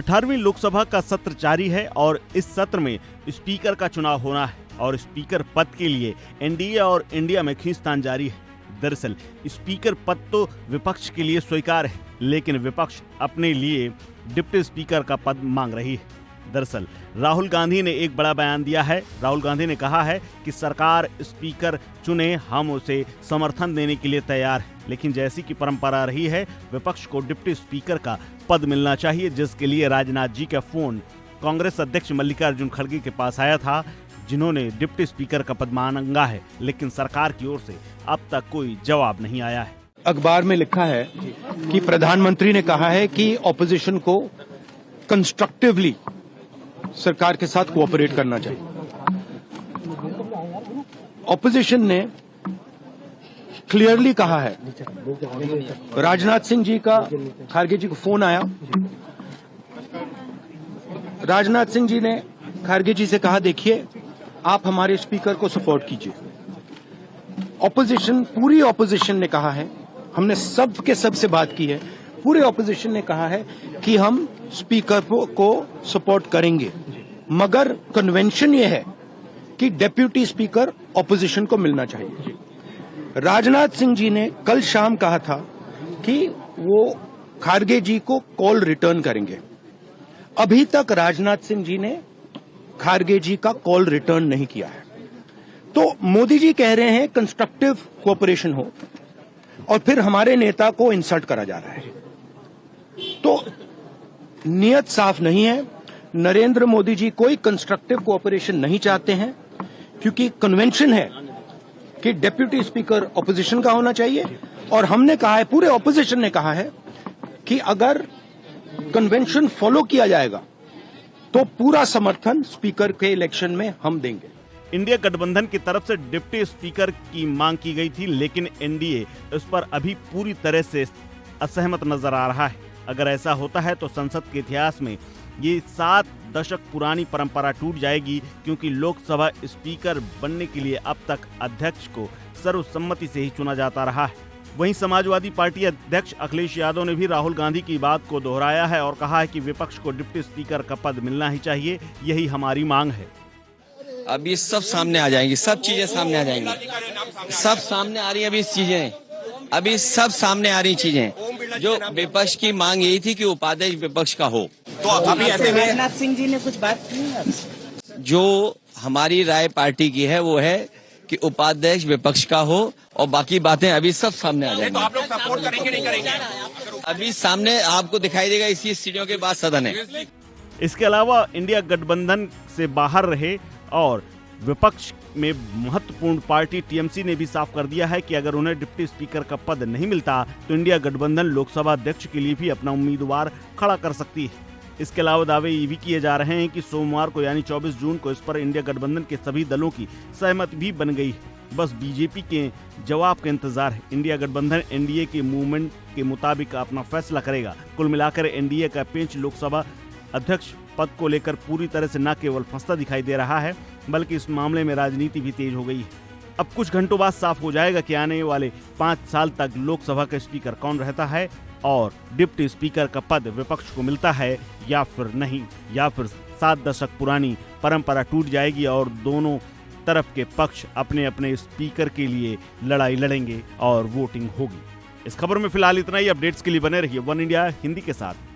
18वीं लोकसभा का सत्र जारी है और इस सत्र में स्पीकर का चुनाव होना है और स्पीकर पद के लिए एनडीए और इंडिया में खींचतान जारी है। दरअसल स्पीकर पद तो विपक्ष के लिए स्वीकार है, लेकिन विपक्ष अपने लिए डिप्टी स्पीकर का पद मांग रही है। दरअसल राहुल गांधी ने एक बड़ा बयान दिया है। राहुल गांधी ने कहा है कि सरकार स्पीकर चुने, हम उसे समर्थन देने के लिए तैयार हैं, लेकिन जैसी कि परंपरा रही है विपक्ष को डिप्टी स्पीकर का पद मिलना चाहिए, जिसके लिए राजनाथ जी का फोन कांग्रेस अध्यक्ष मल्लिकार्जुन खड़गे के पास आया था, जिन्होंने डिप्टी स्पीकर का पद मांगा है, लेकिन सरकार की ओर से अब तक कोई जवाब नहीं आया है। अखबार में लिखा है कि प्रधानमंत्री ने कहा है कि ऑपोजिशन को कंस्ट्रक्टिवली सरकार के साथ कोऑपरेट करना चाहिए। ऑपोजिशन ने क्लियरली कहा है, राजनाथ सिंह जी का खड़गे जी को फोन आया, राजनाथ सिंह जी ने खड़गे जी से कहा देखिए आप हमारे स्पीकर को सपोर्ट कीजिए। ऑपोजिशन, पूरी ऑपोजिशन ने कहा है, हमने सबसे बात की है, पूरे ऑपोजिशन ने कहा है कि हम स्पीकर को सपोर्ट करेंगे, मगर कन्वेंशन ये है कि डेप्यूटी स्पीकर ऑपोजिशन को मिलना चाहिए। राजनाथ सिंह जी ने कल शाम कहा था कि वो खड़गे जी को कॉल रिटर्न करेंगे। अभी तक राजनाथ सिंह जी ने खड़गे जी का कॉल रिटर्न नहीं किया है। तो मोदी जी कह रहे हैं कंस्ट्रक्टिव कोऑपरेशन हो, और फिर हमारे नेता को इंसल्ट करा जा रहा है। तो नियत साफ नहीं है। नरेंद्र मोदी जी कोई कंस्ट्रक्टिव कोऑपरेशन नहीं चाहते हैं, क्योंकि कन्वेंशन है कि डेप्यूटी स्पीकर ऑपोजिशन का होना चाहिए, और हमने कहा है, पूरे ऑपोजिशन ने कहा है कि अगर कन्वेंशन फॉलो किया जाएगा तो पूरा समर्थन स्पीकर के इलेक्शन में हम देंगे। इंडिया गठबंधन की तरफ से डिप्टी स्पीकर की मांग की गई थी, लेकिन एनडीए इस पर अभी पूरी तरह से असहमत नजर आ रहा है। अगर ऐसा होता है तो संसद के इतिहास में ये 7 दशक पुरानी परंपरा टूट जाएगी, क्योंकि लोकसभा स्पीकर बनने के लिए अब तक अध्यक्ष को सर्वसम्मति से ही चुना जाता रहा है। वहीं समाजवादी पार्टी अध्यक्ष अखिलेश यादव ने भी राहुल गांधी की बात को दोहराया है और कहा है कि विपक्ष को डिप्टी स्पीकर का पद मिलना ही चाहिए, यही हमारी मांग है। अब ये सब सामने आ जाएंगी, सब चीजें सामने आ जाएंगी, सब सामने आ रही है अभी चीजें, अभी सब सामने आ रही चीजें। जो विपक्ष की मांग यही थी कि उपाध्यक्ष विपक्ष का हो, तो अभी ऐसे में राजनाथ सिंह जी ने कुछ बात की। जो हमारी राय पार्टी की है वो है कि उपाध्यक्ष विपक्ष का हो, और बाकी बातें अभी सब सामने आ जाएंगी। तो आप लोग सपोर्ट करेंगे नहीं करेंगे? अभी सामने आपको दिखाई देगा, इसी सीढ़ियों के बाद सदन है। इसके अलावा इंडिया गठबंधन से बाहर रहे और विपक्ष में महत्वपूर्ण पार्टी टीएमसी ने भी साफ कर दिया है कि अगर उन्हें डिप्टी स्पीकर का पद नहीं मिलता तो इंडिया गठबंधन लोकसभा अध्यक्ष के लिए भी अपना उम्मीदवार खड़ा कर सकती है। इसके अलावा दावे ये भी किए जा रहे हैं कि सोमवार को यानी 24 जून को इस पर इंडिया गठबंधन के सभी दलों की सहमति भी बन गई है। बस बीजेपी के जवाब का इंतजार है। इंडिया गठबंधन एनडीए के मूवमेंट के मुताबिक अपना फैसला करेगा। कुल मिलाकर एनडीए का पेंच लोकसभा अध्यक्ष पद को लेकर पूरी तरह से न केवल फंसता दिखाई दे रहा है, बल्कि इस मामले में राजनीति भी तेज हो गई है। अब कुछ घंटों बाद साफ हो जाएगा कि आने वाले 5 साल तक लोकसभा का स्पीकर कौन रहता है और डिप्टी स्पीकर का पद विपक्ष को मिलता है या फिर नहीं, या फिर 7 दशक पुरानी परंपरा टूट जाएगी और दोनों तरफ के पक्ष अपने अपने स्पीकर के लिए लड़ाई लड़ेंगे और वोटिंग होगी। इस खबर में फिलहाल इतना ही। अपडेट्स के लिए बने रहिए वन इंडिया हिंदी के साथ।